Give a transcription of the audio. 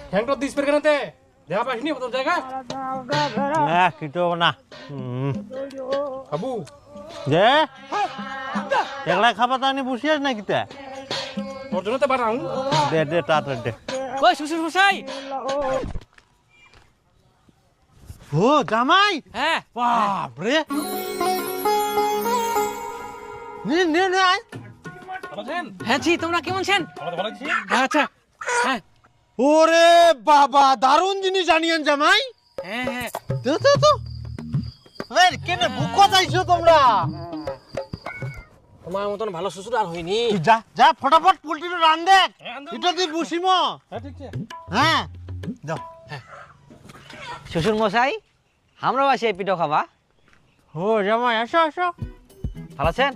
ঠ্যাংটা this পের কেনতে দেখা পাইনি কত জায়গা না কিটো না বাবু যে একলা খাবা তানি বসিয়াস না কিতা তোর জন্য তো বানাও দে দে তাড়াতাড়ি দে কই শ্বশুর মশাই ও জামাই হ্যাঁ বাপ রে নে নে নে আয় বলছেন হ্যাঁ জি তোমরা কেমন আছেন আমরা তো ভালো আছি আচ্ছা হ্যাঁ ওরে বাবা দারুণ জিনিস আনিয়েন জামাই হ্যাঁ হ্যাঁ তো তো তো এই কেন বুকো যাইছো তোমরা তোমার মতন ভালো শ্বশুর আর হয়নি তুই যা যা ফটাফট পোল্ট্রিটা রান দে এটা তুই বসিমো হ্যাঁ ঠিক আছে হ্যাঁ যাও শ্বশুর মশাই আমরা বাসি পিঠো খাবা ও জামাই আসো আসো ভালো আছেন